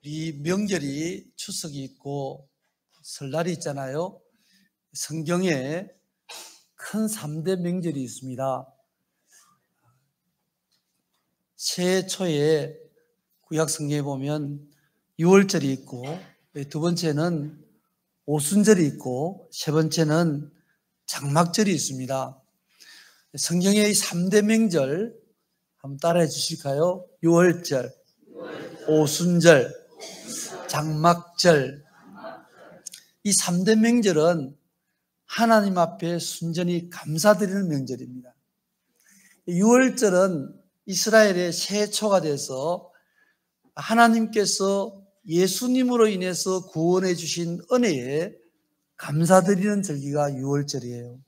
이 명절이 추석이 있고 설날이 있잖아요. 성경에 큰 3대 명절이 있습니다. 새해 초에 구약 성경에 보면 유월절이 있고, 두 번째는 오순절이 있고, 세 번째는 장막절이 있습니다. 성경의 이 3대 명절 한번 따라해 주실까요? 유월절, 오순절, 장막절. 이 3대 명절은 하나님 앞에 순전히 감사드리는 명절입니다. 유월절은 이스라엘의 새해 초가 돼서 하나님께서 예수님으로 인해서 구원해 주신 은혜에 감사드리는 절기가 유월절이에요.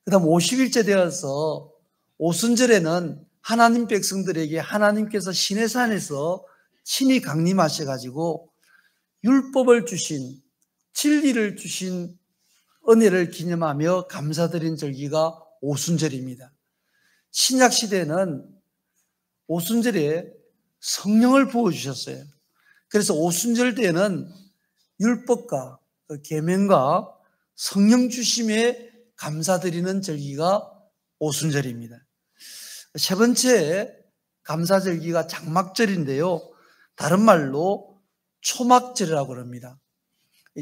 그 다음 50일째 되어서 오순절에는 하나님 백성들에게 하나님께서 시내산에서 친히 강림하셔가지고 율법을 주신, 진리를 주신 은혜를 기념하며 감사드린 절기가 오순절입니다. 신약시대는 오순절에 성령을 부어주셨어요. 그래서 오순절 때는 율법과 계명과 성령 주심에 감사드리는 절기가 오순절입니다. 세 번째 감사절기가 장막절인데요. 다른 말로 초막절이라고 합니다.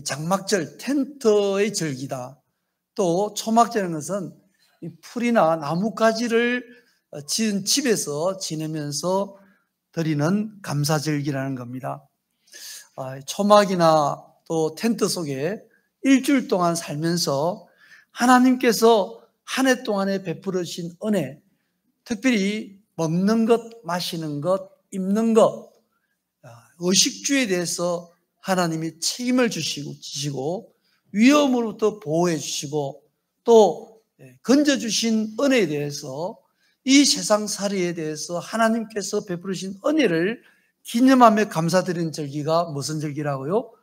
장막절, 텐트의 절기다. 또 초막절이라는 것은 풀이나 나뭇가지를 지은 집에서 지내면서 드리는 감사절기라는 겁니다. 초막이나 또 텐트 속에 일주일 동안 살면서 하나님께서 한 해 동안에 베풀어 주신 은혜, 특별히 먹는 것, 마시는 것, 입는 것, 의식주에 대해서 하나님이 책임을 주시고 위험으로부터 보호해 주시고 또 건져주신 은혜에 대해서 이 세상 살이에 대해서 하나님께서 베풀으신 은혜를 기념하며 감사드리는 절기가 무슨 절기라고요?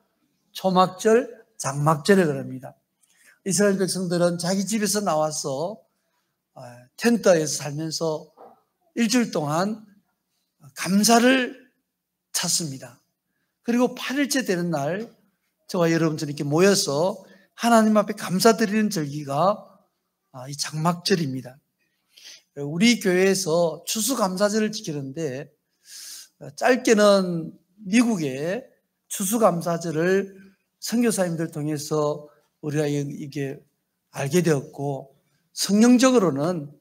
초막절, 장막절에 그럽니다. 이스라엘 백성들은 자기 집에서 나와서 텐트에서 살면서 일주일 동안 감사를 찾습니다. 그리고 8일째 되는 날 저와 여러분들이 이렇게 모여서 하나님 앞에 감사드리는 절기가 이 장막절입니다. 우리 교회에서 추수감사절을 지키는데 짧게는 미국의 추수감사절을 선교사님들 통해서 우리가 이게 알게 되었고, 성경적으로는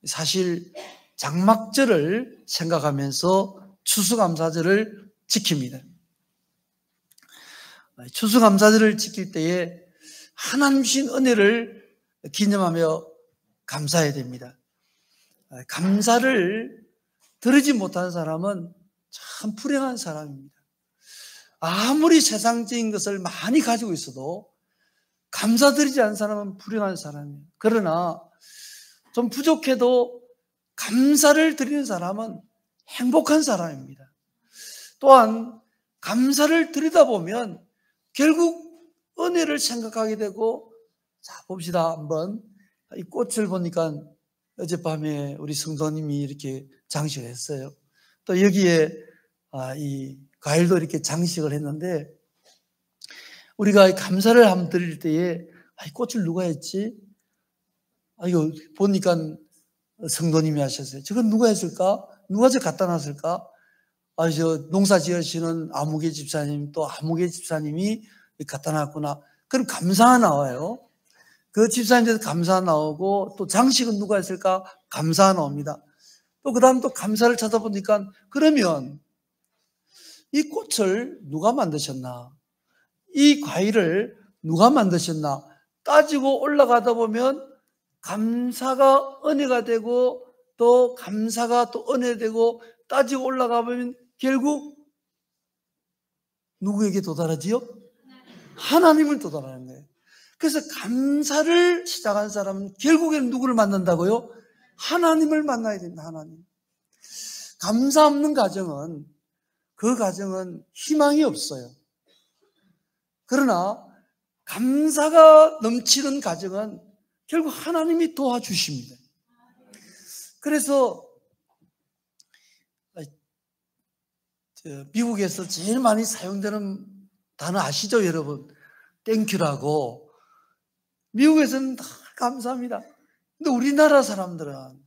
사실 장막절을 생각하면서 추수감사절을 지킵니다. 추수감사절을 지킬 때에 하나님 주신 은혜를 기념하며 감사해야 됩니다. 감사를 들으지 못하는 사람은 참 불행한 사람입니다. 아무리 세상적인 것을 많이 가지고 있어도 감사드리지 않는 사람은 불행한 사람이에요. 그러나 좀 부족해도 감사를 드리는 사람은 행복한 사람입니다. 또한 감사를 드리다 보면 결국 은혜를 생각하게 되고, 자 봅시다. 한번 이 꽃을 보니까 어젯밤에 우리 성도님이 이렇게 장식을 했어요. 또 여기에 이 과일도 이렇게 장식을 했는데, 우리가 감사를 한번 드릴 때에 이 꽃을 누가 했지? 이거 보니까 성도님이 하셨어요. 저건 누가 했을까? 누가 저 갖다 놨을까? 저 농사 지으시는 아무개 집사님, 또 아무개 집사님이 갖다 놨구나. 그럼 감사가 나와요. 그 집사님한테서 감사 나오고, 또 장식은 누가 했을까? 감사 나옵니다. 또 그 다음 또 감사를 찾아보니까, 그러면 이 꽃을 누가 만드셨나? 이 과일을 누가 만드셨나? 따지고 올라가다 보면 감사가 은혜가 되고, 또 감사가 또 은혜되고, 따지고 올라가 보면 결국 누구에게 도달하지요? 하나님을 도달하는 거예요. 그래서 감사를 시작한 사람은 결국에는 누구를 만난다고요? 하나님을 만나야 됩니다. 하나님. 감사 없는 가정은, 그 가정은 희망이 없어요. 그러나 감사가 넘치는 가정은 결국 하나님이 도와주십니다. 그래서 미국에서 제일 많이 사용되는 단어 아시죠, 여러분? 땡큐라고. 미국에서는 다 감사합니다. 근데 우리나라 사람들은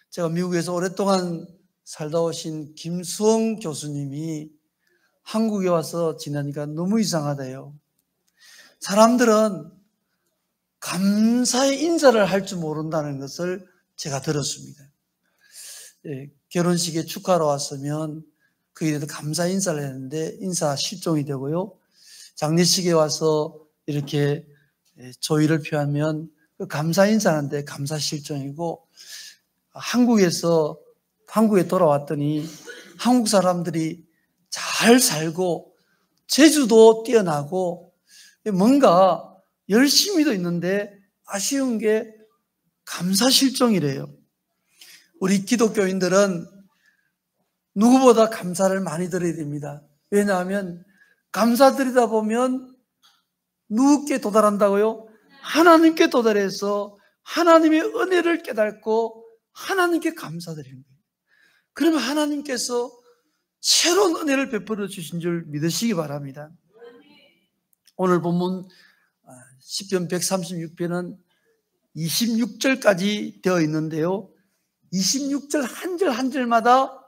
제가 미국에서 오랫동안 살다 오신 김수홍 교수님이 한국에 와서 지내니까 너무 이상하대요. 사람들은 감사의 인사를 할 줄 모른다는 것을 제가 들었습니다. 결혼식에 축하하러 왔으면 그에 대해서 감사 인사를 했는데 인사 실종이 되고요. 장례식에 와서 이렇게 조의를 표하면 그 감사 인사하는데 감사 실종이고, 한국에 돌아왔더니 한국 사람들이 잘 살고 재주도 뛰어나고 뭔가 열심히도 있는데 아쉬운 게 감사 실종이래요. 우리 기독교인들은 누구보다 감사를 많이 드려야 됩니다. 왜냐하면 감사드리다 보면 누구께 도달한다고요? 하나님께 도달해서 하나님의 은혜를 깨닫고 하나님께 감사드리는 거예요. 그러면 하나님께서 새로운 은혜를 베풀어 주신 줄 믿으시기 바랍니다. 오늘 본문 시편 136편은 26절까지 되어 있는데요. 26절 한 절 한 절마다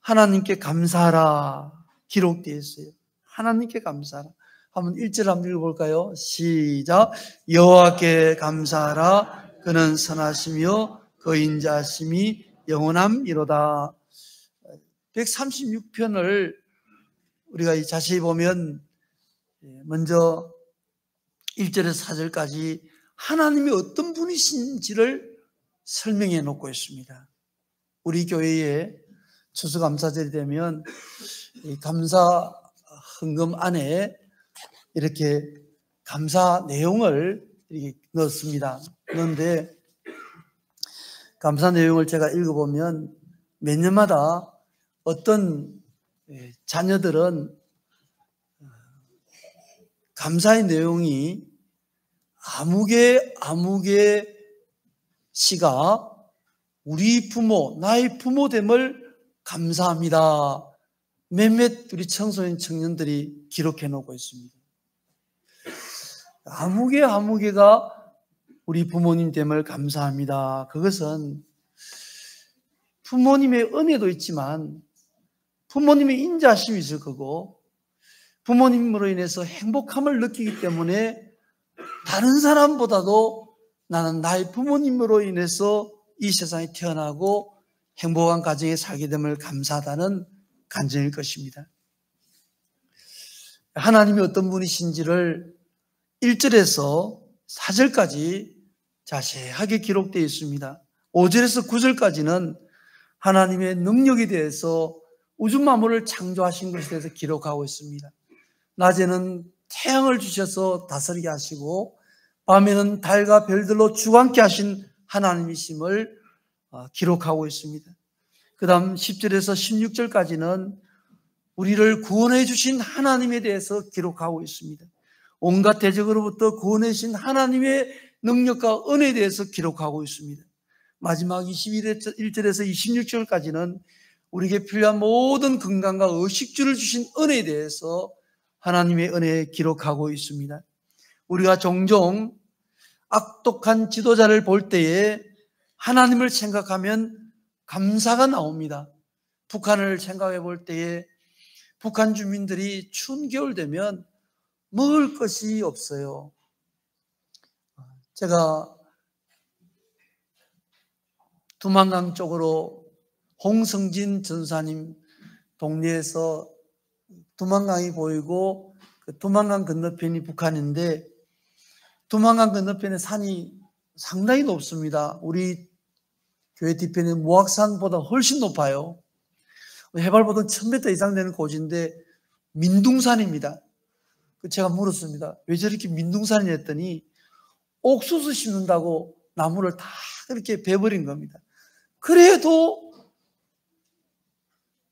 하나님께 감사하라 기록되어 있어요. 하나님께 감사하라. 한번 1절 한번 읽어볼까요? 시작. 여호와께 감사하라. 그는 선하시며 그 인자하심이 영원함이로다. 136편을 우리가 자세히 보면 먼저 1절에서 4절까지 하나님이 어떤 분이신지를 설명해 놓고 있습니다. 우리 교회에 추수감사절이 되면 이 감사 헌금 안에 이렇게 감사 내용을 이렇게 넣습니다. 그런데 감사 내용을 제가 읽어보면 몇 년마다 어떤 자녀들은 감사의 내용이 아무개 씨가 우리 부모, 나의 부모됨을 감사합니다. 몇몇 우리 청소년 청년들이 기록해 놓고 있습니다. 아무개가 우리 부모님 됨을 감사합니다. 그것은 부모님의 은혜도 있지만 부모님의 인자하심이 있을 거고 부모님으로 인해서 행복함을 느끼기 때문에 다른 사람보다도 나는 나의 부모님으로 인해서 이 세상에 태어나고 행복한 가정에 살게 됨을 감사하다는 간증일 것입니다. 하나님이 어떤 분이신지를 1절에서 4절까지 자세하게 기록되어 있습니다. 5절에서 9절까지는 하나님의 능력에 대해서 우주 만물을 창조하신 것에 대해서 기록하고 있습니다. 낮에는 태양을 주셔서 다스리게 하시고 밤에는 달과 별들로 주관케 하신 하나님이심을 기록하고 있습니다. 그 다음 10절에서 16절까지는 우리를 구원해 주신 하나님에 대해서 기록하고 있습니다. 온갖 대적으로부터 구원해 주신 하나님의 능력과 은혜에 대해서 기록하고 있습니다. 마지막 21절에서 26절까지는 우리에게 필요한 모든 건강과 의식주를 주신 은혜에 대해서 하나님의 은혜에 기록하고 있습니다. 우리가 종종 악독한 지도자를 볼 때에 하나님을 생각하면 감사가 나옵니다. 북한을 생각해 볼 때에 북한 주민들이 추운 겨울 되면 먹을 것이 없어요. 제가 두만강 쪽으로 홍성진 전사님 동네에서 두만강이 보이고 그 두만강 건너편이 북한인데 두만강 건너편에 산이 상당히 높습니다. 우리 교회 뒤편에 무악산보다 훨씬 높아요. 해발보다 1000m 이상 되는 고지인데 민둥산입니다. 제가 물었습니다. 왜 저렇게 민둥산이 했더니 옥수수 심는다고 나무를 다 그렇게 베버린 겁니다. 그래도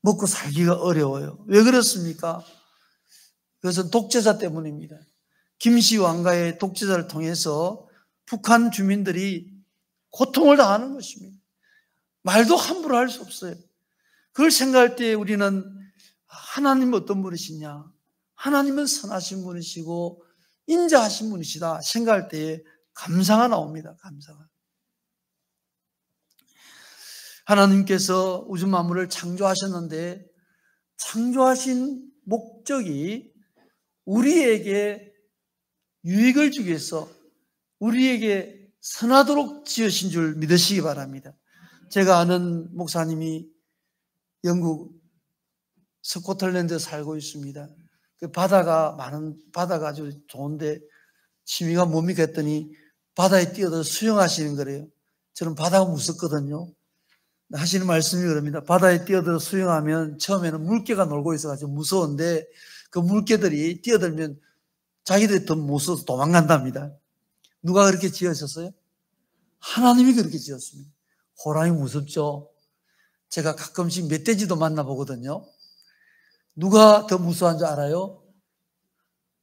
먹고 살기가 어려워요. 왜 그렇습니까? 그것은 독재자 때문입니다. 김씨 왕가의 독재자를 통해서 북한 주민들이 고통을 당하는 것입니다. 말도 함부로 할 수 없어요. 그걸 생각할 때 우리는 하나님은 어떤 분이시냐, 하나님은 선하신 분이시고 인자하신 분이시다 생각할 때에 감사가 나옵니다. 감사가. 하나님께서 우주 만물을 창조하셨는데 창조하신 목적이 우리에게 유익을 주기 위해서 우리에게 선하도록 지으신 줄 믿으시기 바랍니다. 제가 아는 목사님이 영국 스코틀랜드에 살고 있습니다. 그 바다가 아주 좋은데 취미가 뭡니까 했더니 바다에 뛰어들어 수영하시는 거래요. 저는 바다가 무섭거든요. 하시는 말씀이 그럽니다. 바다에 뛰어들어 수영하면 처음에는 물개가 놀고 있어가지고 무서운데 그 물개들이 뛰어들면 자기들이 더 무서워서 도망간답니다. 누가 그렇게 지으셨어요? 하나님이 그렇게 지었습니다. 호랑이 무섭죠? 제가 가끔씩 멧돼지도 만나보거든요. 누가 더 무서워한 줄 알아요?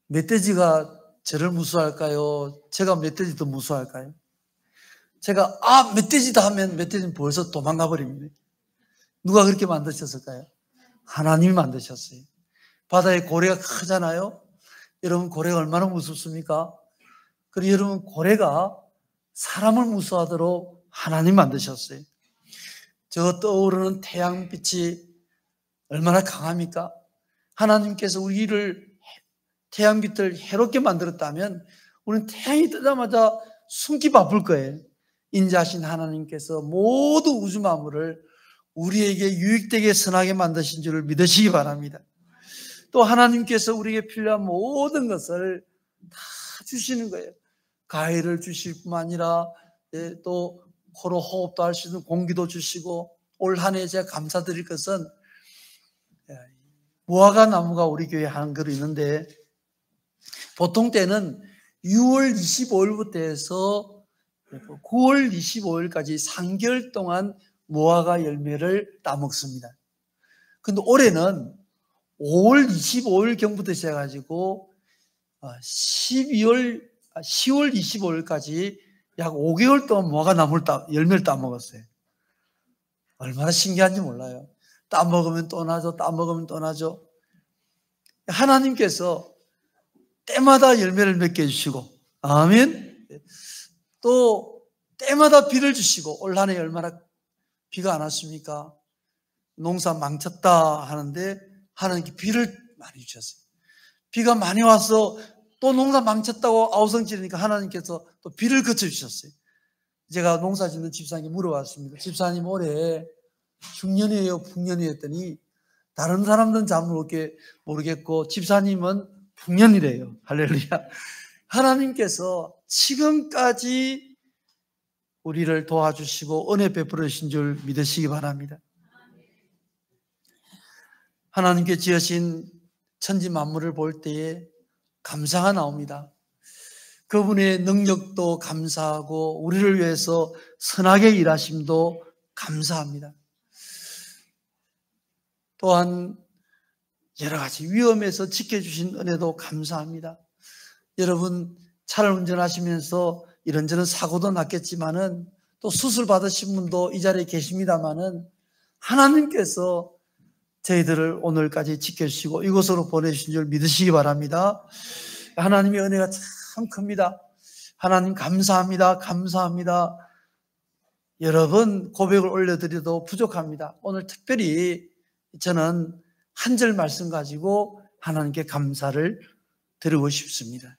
멧돼지가 저를 무서워할까요? 제가 멧돼지 더 무서워할까요? 제가 멧돼지다 하면 멧돼지는 벌써 도망가 버립니다. 누가 그렇게 만드셨을까요? 하나님이 만드셨어요. 바다에 고래가 크잖아요. 여러분 고래가 얼마나 무섭습니까? 그리고 여러분 고래가 사람을 무서워하도록 하나님 만드셨어요. 저 떠오르는 태양빛이 얼마나 강합니까? 하나님께서 우리를 태양빛을 해롭게 만들었다면 우리는 태양이 뜨자마자 숨기 바쁠 거예요. 인자하신 하나님께서 모두 우주 만물을 우리에게 유익되게 선하게 만드신 줄을 믿으시기 바랍니다. 또 하나님께서 우리에게 필요한 모든 것을 다 주시는 거예요. 가해를 주실 뿐만 아니라 또 코로 호흡도 할 수 있는 공기도 주시고, 올 한 해 제가 감사드릴 것은 무화과 나무가 우리 교회에 한 그루 있는데 보통 때는 6월 25일부터 해서 9월 25일까지 3개월 동안 무화과 열매를 따먹습니다. 근데 올해는 5월 25일경부터 시작해가지고 10월 25일까지 약 5개월 동안 무화과 나무를 열매를 따먹었어요. 얼마나 신기한지 몰라요. 따먹으면 또 나죠. 따먹으면 또 나죠. 하나님께서 때마다 열매를 맺게 해주시고, 아멘. 또 때마다 비를 주시고, 올 한 해 얼마나 비가 안 왔습니까? 농사 망쳤다 하는데 하나님께 비를 많이 주셨어요. 비가 많이 와서 또 농사 망쳤다고 아우성지르니까 하나님께서 또 비를 그쳐주셨어요. 제가 농사 짓는 집사님께 물어봤습니다. 집사님 올해 흉년이에요, 풍년이에요 했더니 다른 사람들은 잘 모르겠고 집사님은 풍년이래요. 할렐루야. 하나님께서 지금까지 우리를 도와주시고 은혜 베풀어 주신 줄 믿으시기 바랍니다. 하나님께 지으신 천지 만물을 볼 때에 감사가 나옵니다. 그분의 능력도 감사하고 우리를 위해서 선하게 일하심도 감사합니다. 또한 여러 가지 위험에서 지켜주신 은혜도 감사합니다. 여러분 차를 운전하시면서 이런저런 사고도 났겠지만은 또 수술 받으신 분도 이 자리에 계십니다만은 하나님께서 저희들을 오늘까지 지켜주시고 이곳으로 보내주신 줄 믿으시기 바랍니다. 하나님의 은혜가 참 큽니다. 하나님 감사합니다. 감사합니다. 여러 번 고백을 올려드려도 부족합니다. 오늘 특별히 저는 한 절 말씀 가지고 하나님께 감사를 드리고 싶습니다.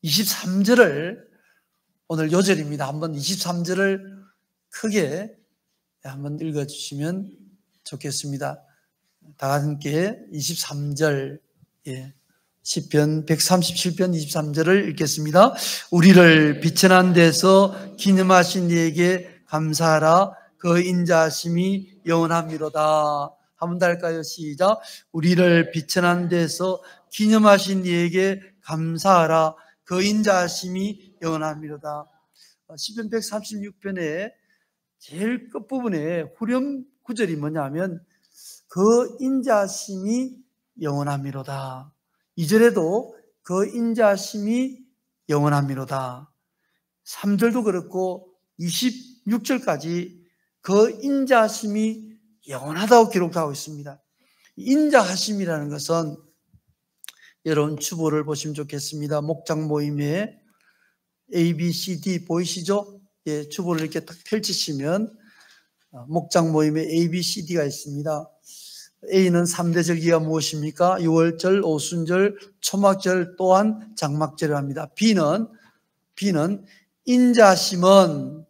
23절을 오늘 요절입니다. 한번 23절을 크게 한번 읽어주시면 좋겠습니다. 다 함께 23절 시편 137편 23절을 읽겠습니다. 우리를 비천한 데서 기념하신 이에게 감사하라. 그 인자하심이 영원함이로다. 한 번 더 할까요? 시작. 우리를 비천한 데서 기념하신 이에게 감사하라. 그 인자하심이 영원함이로다. 시편 136편의 제일 끝부분에 후렴 구절이 뭐냐면 그 인자하심이 영원함이로다. 2절에도 그 인자하심이 영원함이로다. 3절도 그렇고 26절까지 그 인자하심이 영원하다고 기록하고 있습니다. 인자하심이라는 것은 여러분 주보를 보시면 좋겠습니다. 목장 모임에 A, B, C, D 보이시죠? 예, 주보를 이렇게 딱 펼치시면 목장 모임에 A, B, C, D가 있습니다. A는 3대 절기가 무엇입니까? 유월절, 오순절, 초막절 또한 장막절을 합니다. B는 인자심은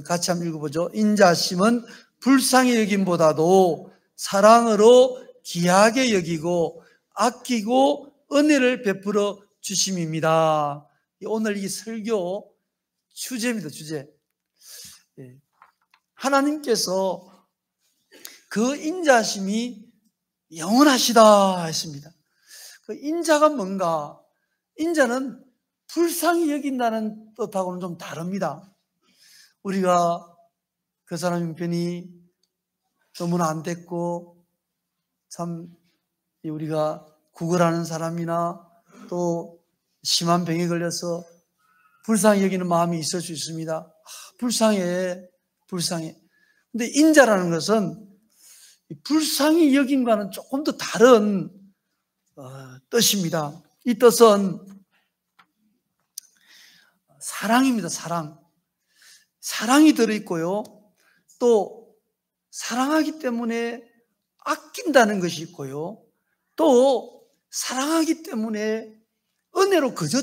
같이 한번 읽어보죠. 인자심은 불쌍히 여김보다도 사랑으로 귀하게 여기고 아끼고 은혜를 베풀어 주심입니다. 오늘 이 설교 주제입니다. 주제. 하나님께서 그 인자심이 영원하시다 했습니다. 그 인자가 뭔가? 인자는 불쌍히 여긴다는 뜻하고는 좀 다릅니다. 우리가 그 사람 형편이 너무나 안 됐고 참 우리가 구걸하는 사람이나 또 심한 병에 걸려서 불쌍히 여기는 마음이 있을 수 있습니다. 불쌍해. 근데 인자라는 것은 불쌍히 여김과는 조금 더 다른 뜻입니다. 이 뜻은 사랑입니다. 사랑이 들어있고요. 또 사랑하기 때문에 아낀다는 것이 있고요. 또 사랑하기 때문에 은혜로 거저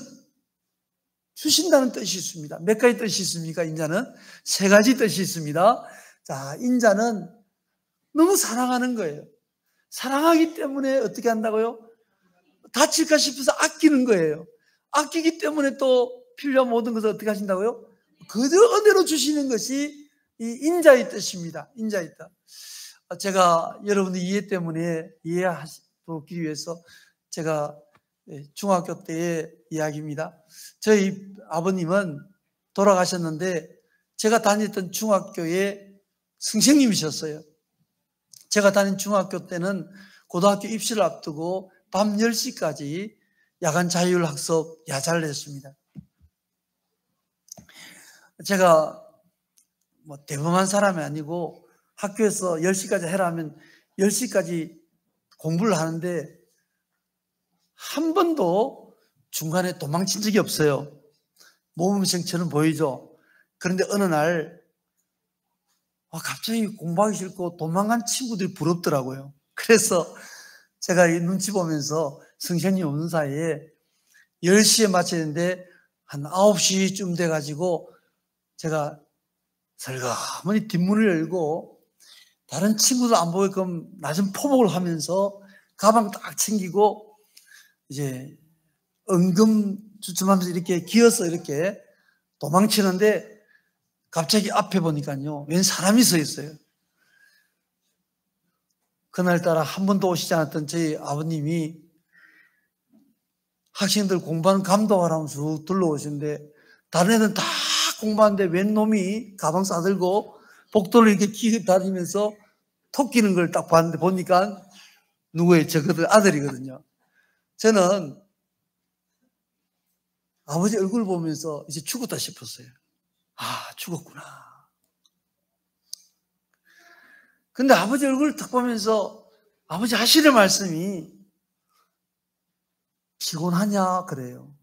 주신다는 뜻이 있습니다. 몇 가지 뜻이 있습니까? 인자는 3가지 뜻이 있습니다. 자, 인자는 너무 사랑하는 거예요. 사랑하기 때문에 어떻게 한다고요? 다칠까 싶어서 아끼는 거예요. 아끼기 때문에 또 필요한 모든 것을 어떻게 하신다고요? 그저 은혜로 주시는 것이 이 인자의 뜻입니다. 인자의 뜻. 제가 여러분들 이해 때문에 이해하기 위해서 제가 중학교 때의 이야기입니다. 저희 아버님은 돌아가셨는데 제가 다녔던 중학교의 선생님이셨어요. 제가 다닌 중학교 때는 고등학교 입시를 앞두고 밤 10시까지 야간 자율학습 야자를 했습니다. 제가 대범한 사람이 아니고 학교에서 10시까지 해라면 10시까지 공부를 하는데 한 번도 중간에 도망친 적이 없어요. 모범생처럼 보이죠. 그런데 어느 날 갑자기 공부하기 싫고 도망간 친구들이 부럽더라고요. 그래서 제가 이 눈치 보면서 선생님 오는 사이에 10시에 마쳐야 되는데 한 9시쯤 돼가지고 제가 설거머니 뒷문을 열고 다른 친구들 안 보게끔 낮은 포복을 하면서 가방 딱 챙기고 이제 주춤하면서 이렇게 기어서 이렇게 도망치는데 갑자기 앞에 보니까요, 웬 사람이 서 있어요. 그날따라 한 번도 오시지 않았던 저희 아버님이 학생들 공부하는 감독하라면서 둘러오시는데 다른 애들은 다 공부하는데 웬 놈이 가방 싸들고 복도를 이렇게 기다리면서 토끼는 걸 딱 봤는데 보니까 누구예요? 저거들 아들이거든요. 저는 아버지 얼굴 보면서 이제 죽었다 싶었어요. 죽었구나. 근데 아버지 얼굴을 딱 보면서 아버지 하시는 말씀이 피곤하냐 그래요.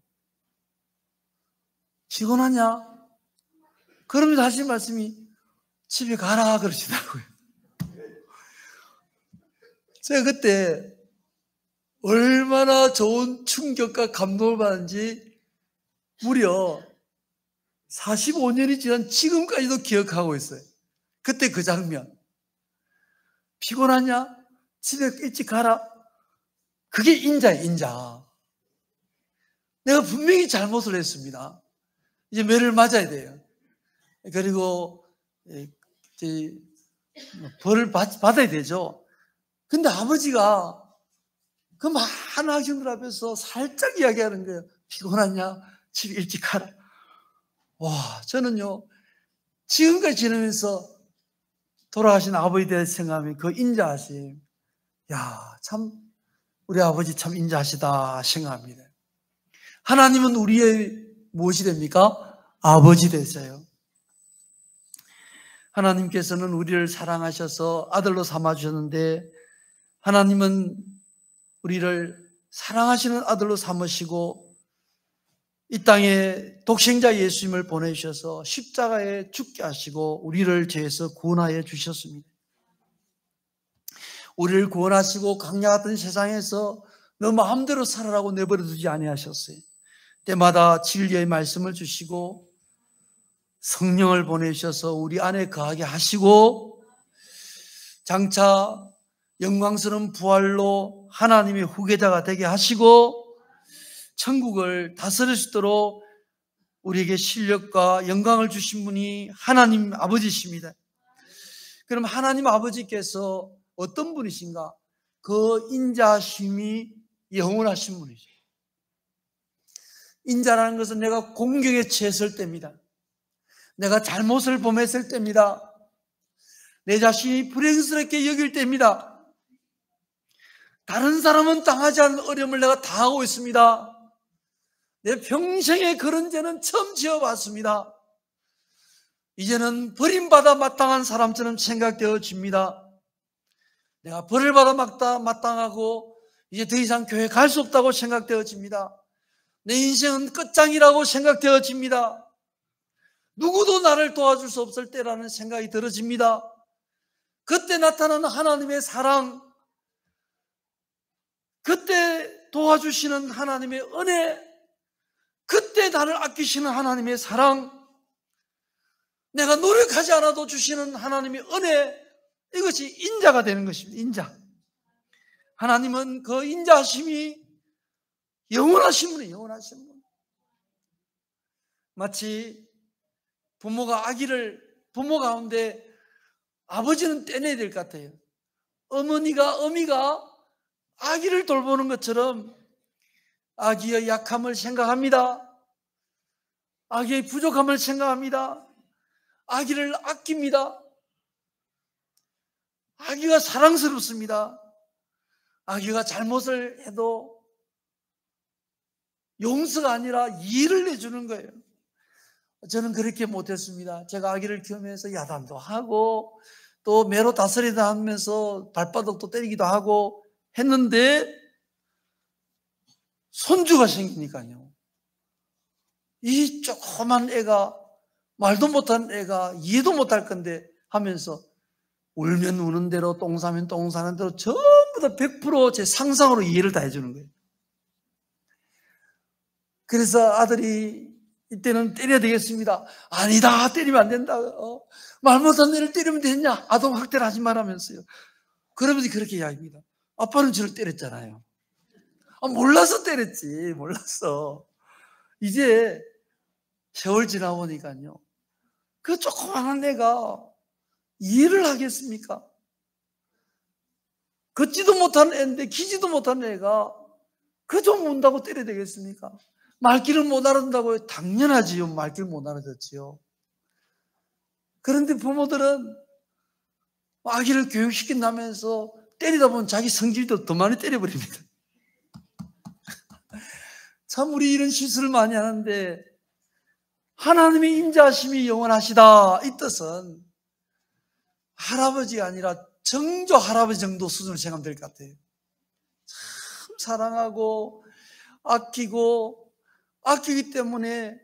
피곤하냐? 그러면서 하시는 말씀이 집에 가라 그러시더라고요. 제가 그때 얼마나 좋은 충격과 감동을 받은지 무려 45년이 지난 지금까지도 기억하고 있어요. 그때 그 장면. 피곤하냐? 집에 일찍 가라. 그게 인자예요, 인자. 내가 분명히 잘못을 했습니다. 이제 매를 맞아야 돼요. 그리고 벌을 받아야 되죠. 근데 아버지가 그 많은 학생들 앞에서 살짝 이야기하는 거예요. 피곤하냐? 집에 일찍 가라. 와, 저는요, 지금까지 지내면서 돌아가신 아버지에 대해서 생각하면 그 인자하심, 참, 우리 아버지 참 인자하시다 생각합니다. 하나님은 우리의 무엇이 됩니까? 아버지 되세요. 하나님께서는 우리를 사랑하셔서 아들로 삼아주셨는데, 하나님은 우리를 사랑하시는 아들로 삼으시고 이 땅에 독생자 예수님을 보내주셔서 십자가에 죽게 하시고 우리를 죄에서 구원하여 주셨습니다. 우리를 구원하시고 강야 같은 세상에서 너 마음대로 살아라고 내버려 두지 아니하셨어요. 때마다 진리의 말씀을 주시고 성령을 보내주셔서 우리 안에 거하게 하시고, 장차 영광스러운 부활로 하나님의 후계자가 되게 하시고 천국을 다스릴 수 있도록 우리에게 실력과 영광을 주신 분이 하나님 아버지십니다. 그럼 하나님 아버지께서 어떤 분이신가? 그 인자심이 영원하신 분이죠. 인자라는 것은 내가 공경에 처했을 때입니다. 내가 잘못을 범했을 때입니다. 내 자신이 불행스럽게 여길 때입니다. 다른 사람은 당하지 않은 어려움을 내가 당하고 있습니다. 내 평생에 그런 죄는 처음 지어봤습니다. 이제는 버림받아 마땅한 사람처럼 생각되어집니다. 내가 벌을 받아 마땅하고 이제 더 이상 교회 갈 수 없다고 생각되어집니다. 내 인생은 끝장이라고 생각되어집니다. 누구도 나를 도와줄 수 없을 때라는 생각이 들어집니다. 그때 나타나는 하나님의 사랑, 그때 도와주시는 하나님의 은혜, 그때 나를 아끼시는 하나님의 사랑, 내가 노력하지 않아도 주시는 하나님의 은혜, 이것이 인자가 되는 것입니다. 인자. 하나님은 그 인자심이 영원하신 분이에요. 영원하신 분. 마치 부모 가운데 아버지는 떼내야 될 것 같아요. 어미가 아기를 돌보는 것처럼 아기의 약함을 생각합니다. 아기의 부족함을 생각합니다. 아기를 아낍니다. 아기가 사랑스럽습니다. 아기가 잘못을 해도 용서가 아니라 이해를 해주는 거예요. 저는 그렇게 못했습니다. 제가 아기를 키우면서 야단도 하고 또 매로 다스리다 하면서 발바닥도 때리기도 하고 했는데, 손주가 생기니까요, 이 조그만 애가, 말도 못하는 애가 이해도 못할 건데 하면서 울면 우는 대로 똥 싸면 똥 싸는 대로 전부 다 100% 제 상상으로 이해를 다 해주는 거예요. 그래서 아들이 이때는 때려야 되겠습니다. 아니다, 때리면 안 된다. 말 못한 애를 때리면 되냐? 아동학대를 하지 말라면서요. 그러면서 그렇게 이야기합니다. 아빠는 저를 때렸잖아요. 몰라서 때렸지, 몰랐어. 이제 세월 지나보니까요, 그 조그마한 애가 이해를 하겠습니까? 걷지도 못한 애인데, 기지도 못한 애가 그 좀 운다고 때려야 되겠습니까? 말귀를 못 알아듣는다고요? 당연하지요. 말귀를 못 알아듣지요. 그런데 부모들은 아기를 교육시킨다면서 때리다 보면 자기 성질도 더 많이 때려버립니다. 참 우리 이런 실수를 많이 하는데, 하나님의 인자심이 영원하시다, 이 뜻은 할아버지가 아니라 정조 할아버지 정도 수준을 생각하면 될 것 같아요. 참 사랑하고 아끼기 때문에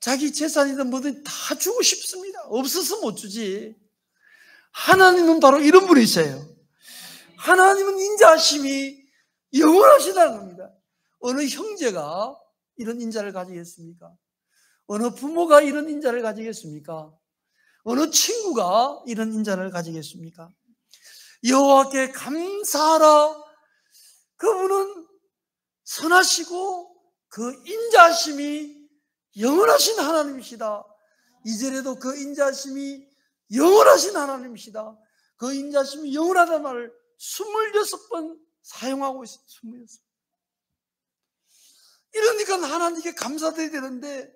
자기 재산이든 뭐든 다 주고 싶습니다. 없어서 못 주지. 하나님은 바로 이런 분이세요. 하나님은 인자심이 영원하시다는 겁니다. 어느 형제가 이런 인자를 가지겠습니까? 어느 부모가 이런 인자를 가지겠습니까? 어느 친구가 이런 인자를 가지겠습니까? 여호와께 감사하라. 그분은 선하시고 그 인자심이 영원하신 하나님이시다. 이전에도 그 인자심이 영원하신 하나님이시다. 그 인자심이 영원하다는 말을 26번 사용하고 있어요. 26번. 이러니까 하나님께 감사드려야 되는데,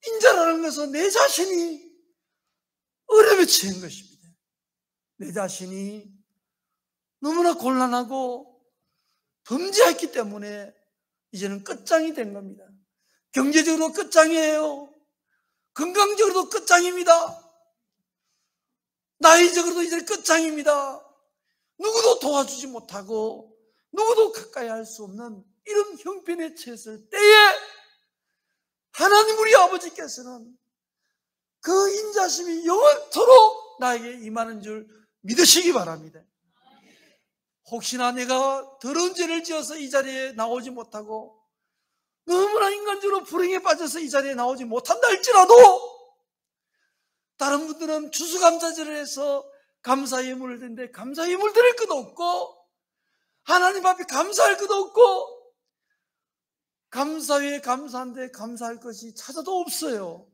인자라는 것은 내 자신이 어려움에 처한 것입니다. 내 자신이 너무나 곤란하고 범죄했기 때문에 이제는 끝장이 된 겁니다. 경제적으로 끝장이에요. 건강적으로도 끝장입니다. 나이적으로도 이제 끝장입니다. 누구도 도와주지 못하고 누구도 가까이 할 수 없는 이런 형편에 처했을 때에 하나님 우리 아버지께서는 그 인자심이 영원토록 나에게 임하는 줄 믿으시기 바랍니다. 혹시나 내가 더러운 죄를 지어서 이 자리에 나오지 못하고 너무나 인간적으로 불행에 빠져서 이 자리에 나오지 못한다 할지라도 다른 분들은 추수감사절을 해서 감사의 예물을 드는데 감사의 예물 드릴 것도 없고 하나님 앞에 감사할 것도 없고 감사 위에 감사한데 감사할 것이 찾아도 없어요.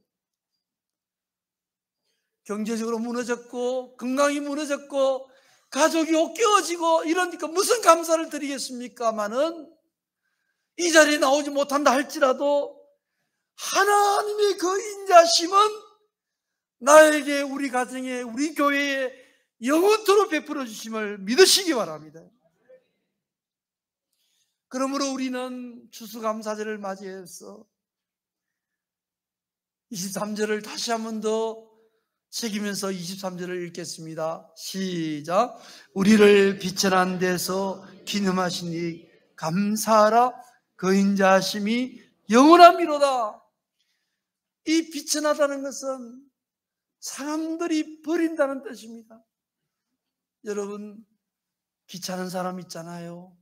경제적으로 무너졌고 건강이 무너졌고 가족이 옥겨워지고 이러니까 무슨 감사를 드리겠습니까마는 이 자리에 나오지 못한다 할지라도 하나님의 그 인자심은 나에게, 우리 가정에, 우리 교회에 영원토록 베풀어 주심을 믿으시기 바랍니다. 그러므로 우리는 추수감사절을 맞이해서 23절을 다시 한 번 더 새기면서 23절을 읽겠습니다. 시작. 우리를 비천한 데서 기념하시니 감사하라. 그 인자하심이 영원함이로다. 이 비천하다는 것은 사람들이 버린다는 뜻입니다. 여러분, 귀찮은 사람 있잖아요.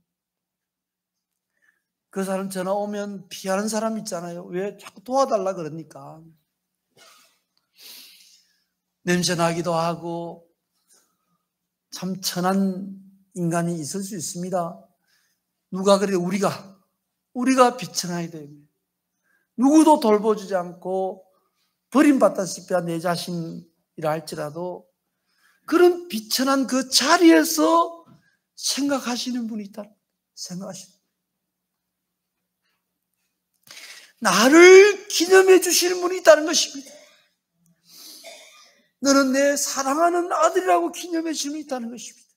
그 사람 전화 오면 피하는 사람 있잖아요. 왜? 자꾸 도와달라 그러니까. 냄새 나기도 하고 참 천한 인간이 있을 수 있습니다. 누가 그래? 우리가 비천해야 돼요. 누구도 돌보주지 않고 버림받다시피 한 내 자신이라 할지라도 그런 비천한 그 자리에서 생각하시는 분이 있다. 생각하시는. 나를 기념해 주시는 분이 있다는 것입니다. 너는 내 사랑하는 아들이라고 기념해 주시는 분이 있다는 것입니다.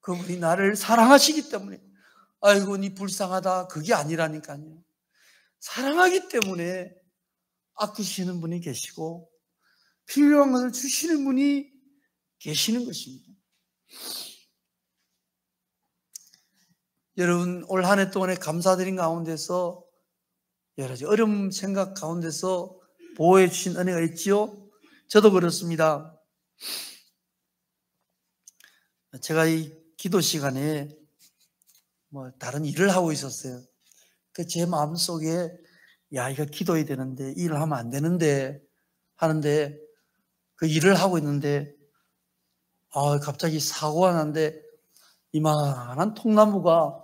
그분이 나를 사랑하시기 때문에 아이고 니 불쌍하다 그게 아니라니까요. 사랑하기 때문에 아끼시는 분이 계시고 필요한 것을 주시는 분이 계시는 것입니다. 여러분, 올 한 해 동안에 감사드린 가운데서 여러 가지 어려움 생각 가운데서 보호해 주신 은혜가 있지요. 저도 그렇습니다. 제가 이 기도 시간에 다른 일을 하고 있었어요. 제 마음속에 야, 이거 기도해야 되는데 일을 하면 안 되는데 하는데 그 일을 하고 있는데 갑자기 사고가 났는데 이만한 통나무가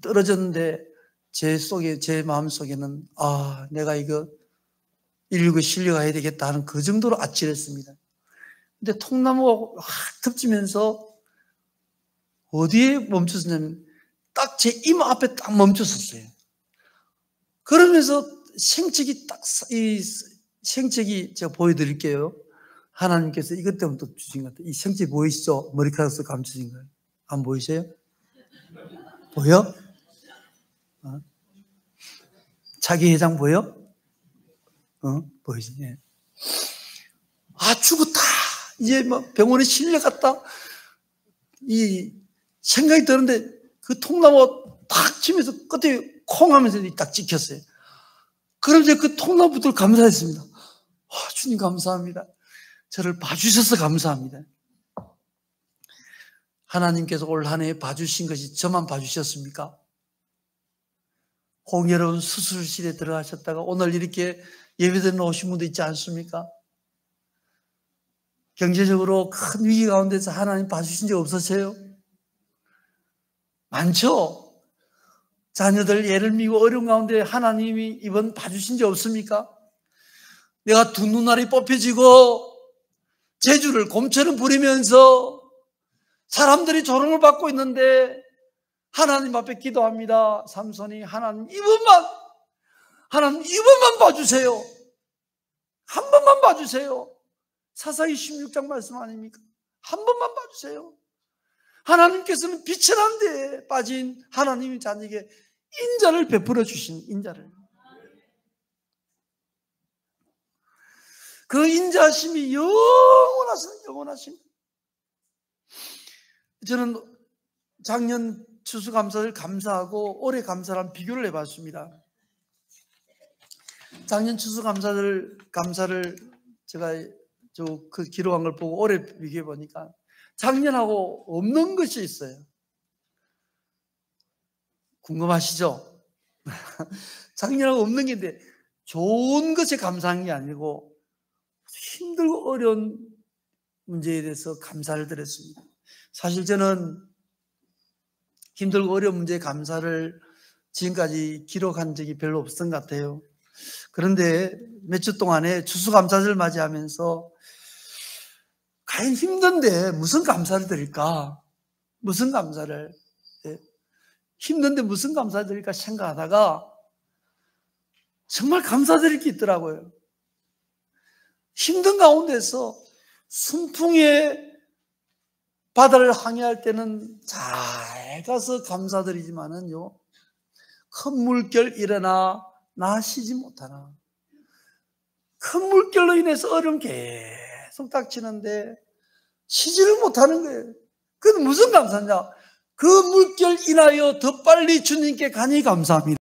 떨어졌는데 제 마음속에는 내가 이거 119 실려가야 되겠다 하는 그 정도로 아찔했습니다. 근데 통나무가 확 덮치면서 어디에 멈췄냐면 딱 제 이마 앞에 딱 멈췄었어요. 그러면서 생책이 생책이 제가 보여드릴게요. 하나님께서 이것 때문에 또 주신 것 같아요. 이 생책 보이시죠? 머리카락으로 감추신 거예요. 안 보이세요? 보여? 자기 회장 보여? 보이지? 예. 죽었다. 이제 병원에 실려갔다. 이 생각이 드는데 그 통나무가 탁 치면서 끝에 콩 하면서 딱 찍혔어요. 그럼 이제 그 통나무들 감사했습니다. 주님 감사합니다. 저를 봐주셔서 감사합니다. 하나님께서 올 한 해 봐주신 것이 저만 봐주셨습니까? 혹 여러분 수술실에 들어가셨다가 오늘 이렇게 예배드리러 오신 분도 있지 않습니까? 경제적으로 큰 위기 가운데서 하나님 봐주신 적 없으세요? 많죠? 자녀들 예를 미고 어려운 가운데 하나님이 이번 봐주신 적 없습니까? 내가 두 눈알이 뽑혀지고 제주를 곰처럼 부리면서 사람들이 조롱을 받고 있는데 하나님 앞에 기도합니다. 삼손이 하나님 이번만 봐주세요. 한 번만 봐주세요. 사사기 16장 말씀 아닙니까? 한 번만 봐주세요. 하나님께서는 비천한 데에 빠진 하나님의 자녀에게 인자를 베풀어 주신 인자를. 그 인자하심이 영원하십니다. 저는 작년 추수감사를 감사하고 올해 감사랑 비교를 해봤습니다. 작년 추수감사를 제가 그 기록한 걸 보고 올해 비교해 보니까 작년하고 없는 것이 있어요. 궁금하시죠? 작년하고 없는 게 있는데 좋은 것에 감사한 게 아니고 힘들고 어려운 문제에 대해서 감사를 드렸습니다. 사실 저는 힘들고 어려운 문제에 감사를 지금까지 기록한 적이 별로 없었던 것 같아요. 그런데 몇 주 동안에 추수감사절을 맞이하면서 과연 힘든데 무슨 감사를 드릴까? 무슨 감사를? 힘든데 무슨 감사를 드릴까 생각하다가 정말 감사드릴 게 있더라고요. 힘든 가운데서 순풍의 바다를 항해할 때는 잘 가서 감사드리지만은요, 큰 물결 일어나 나 쉬지 못하나. 큰 물결로 인해서 얼음 계속 닥치는데 쉬지를 못하는 거예요. 그건 무슨 감사냐? 그 물결 인하여 더 빨리 주님께 가니 감사합니다.